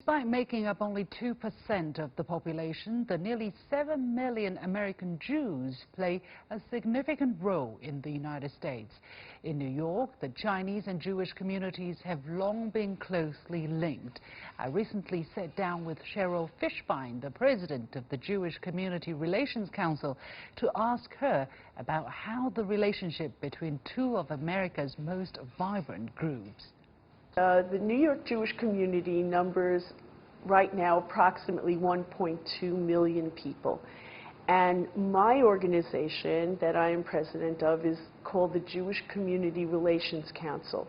Despite making up only 2% of the population, the nearly 7 million American Jews play a significant role in the United States. In New York, the Chinese and Jewish communities have long been closely linked. I recently sat down with Cheryl Fishbein, the president of the Jewish Community Relations Council, to ask her about how the relationship between two of America's most vibrant groups. The New York Jewish community numbers right now approximately 1.2 million people. And my organization that I am president of is called the Jewish Community Relations Council.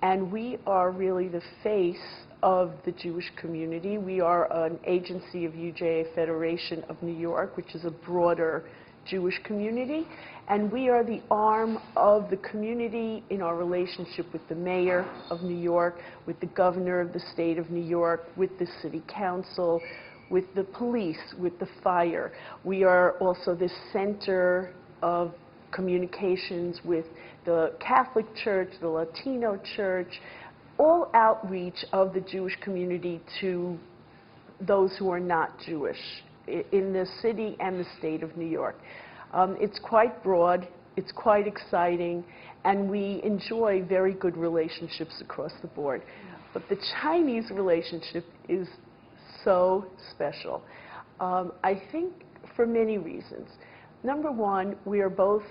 And we are really the face of the Jewish community. We are an agency of UJA Federation of New York, which is a broader Jewish community, and we are the arm of the community in our relationship with the mayor of New York, with the governor of the state of New York, with the city council, with the police, with the fire. We are also the center of communications with the Catholic Church, the Latino Church, all outreach of the Jewish community to those who are not Jewish in the city and the state of New York. It's quite broad, it's quite exciting, and we enjoy very good relationships across the board. But the Chinese relationship is so special. I think for many reasons. Number one, we are both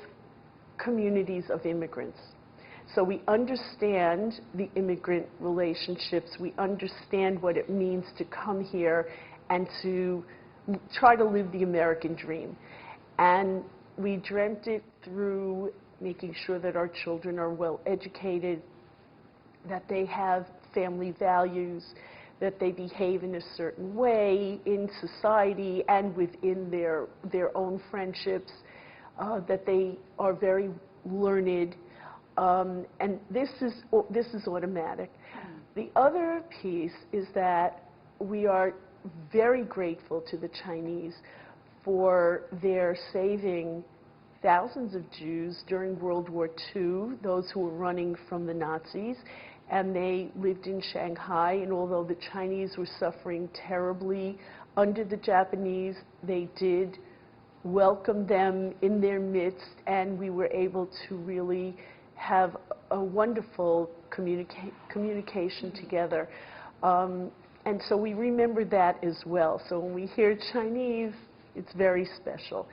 communities of immigrants. So we understand the immigrant relationships, we understand what it means to come here and to try to live the American dream. And we dreamt it through making sure that our children are well educated, that they have family values, that they behave in a certain way in society and within their own friendships, that they are very learned, and this is automatic. The other piece is that we are very grateful to the Chinese for their saving thousands of Jews during World War II, those who were running from the Nazis, and they lived in Shanghai, and although the Chinese were suffering terribly under the Japanese, they did welcome them in their midst, and we were able to really have a wonderful communication together. And so we remember that as well. So when we hear Chinese, it's very special.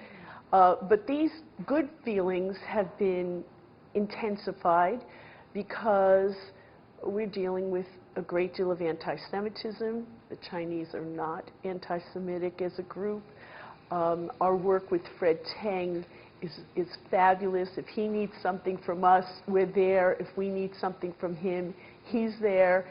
But these good feelings have been intensified because we're dealing with a great deal of anti-Semitism. The Chinese are not anti-Semitic as a group. Our work with Fred Teng is fabulous. If he needs something from us, we're there. If we need something from him, he's there.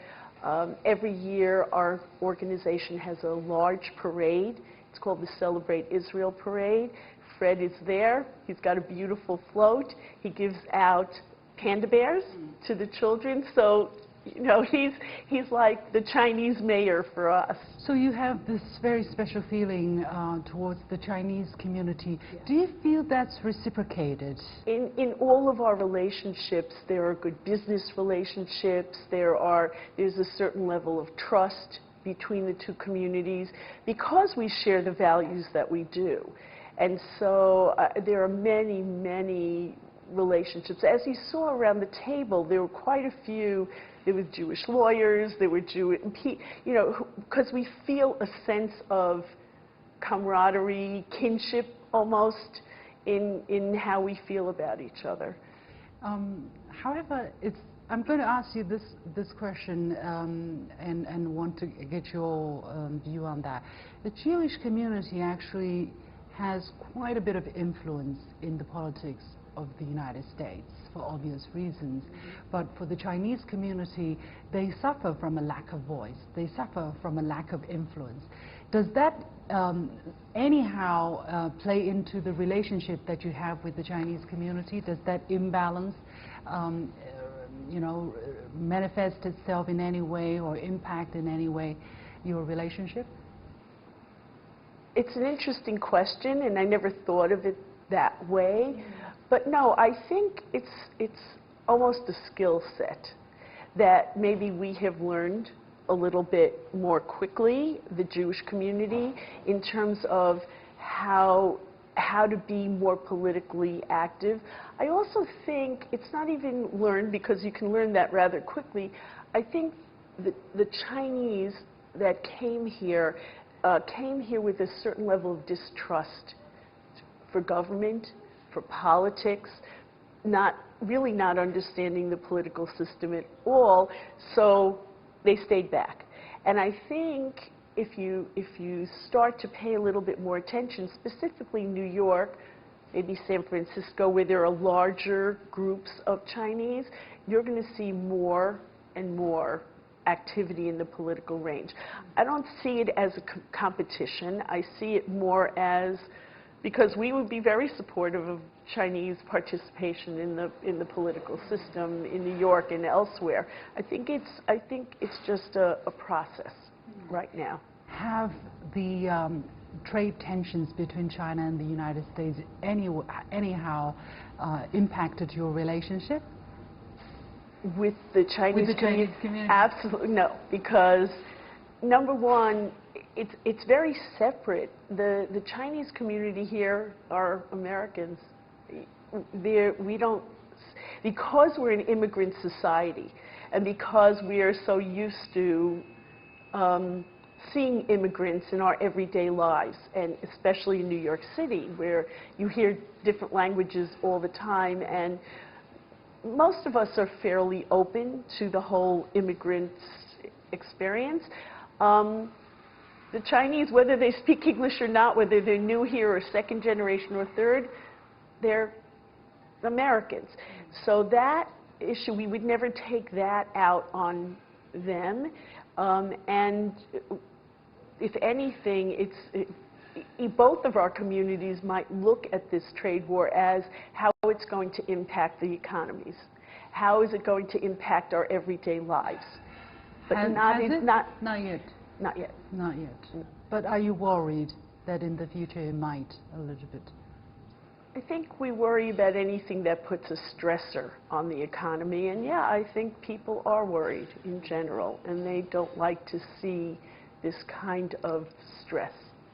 Every year, our organization has a large parade. It's called the Celebrate Israel Parade. Fred is there. He's got a beautiful float. He gives out panda bears to the children. So, you know, he's like the Chinese mayor for us. So you have this very special feeling towards the Chinese community. Yeah. Do you feel that's reciprocated? In all of our relationships, there are good business relationships. There's a certain level of trust between the two communities because we share the values that we do. And so there are many, many relationships. As you saw around the table, there were quite a few. There were Jewish lawyers, there were Jewish, you know, because we feel a sense of camaraderie, kinship almost, in how we feel about each other. However, I'm going to ask you this question and want to get your view on that. The Jewish community actually has quite a bit of influence in the politics of the United States for obvious reasons. But for the Chinese community, they suffer from a lack of voice. They suffer from a lack of influence. Does that anyhow play into the relationship that you have with the Chinese community? Does that imbalance you know, manifest itself in any way or impact in any way your relationship? It's an interesting question, and I never thought of it that way. But no, I think it's almost a skill set that maybe we have learned a little bit more quickly, the Jewish community, in terms of how to be more politically active. I also think it's not even learned, because you can learn that rather quickly. I think the Chinese that came here with a certain level of distrust for government, for politics, really not understanding the political system at all, so they stayed back. And I think if you start to pay a little bit more attention, specifically New York, maybe San Francisco, where there are larger groups of Chinese, you're going to see more and more activity in the political range. I don't see it as a competition. I see it more as, because we would be very supportive of Chinese participation in the political system in New York and elsewhere. I think it's just a process right now. Have the trade tensions between China and the United States anyhow impacted your relationship? With the Chinese community? Absolutely no, because number one, it's very separate. The Chinese community here are Americans. We don't, because we're an immigrant society, and because we are so used to seeing immigrants in our everyday lives, and especially in New York City, where you hear different languages all the time, and most of us are fairly open to the whole immigrant experience. The Chinese, whether they speak English or not, whether they're new here or second generation or third, they're Americans. So that issue, we would never take that out on them. And if anything, both of our communities might look at this trade war as how it's going to impact the economies. How is it going to impact our everyday lives? But not yet. Not yet. Not yet. Not yet. But are you worried that in the future it might a little bit? I think we worry about anything that puts a stressor on the economy. And yeah, I think people are worried in general, and they don't like to see this kind of stress.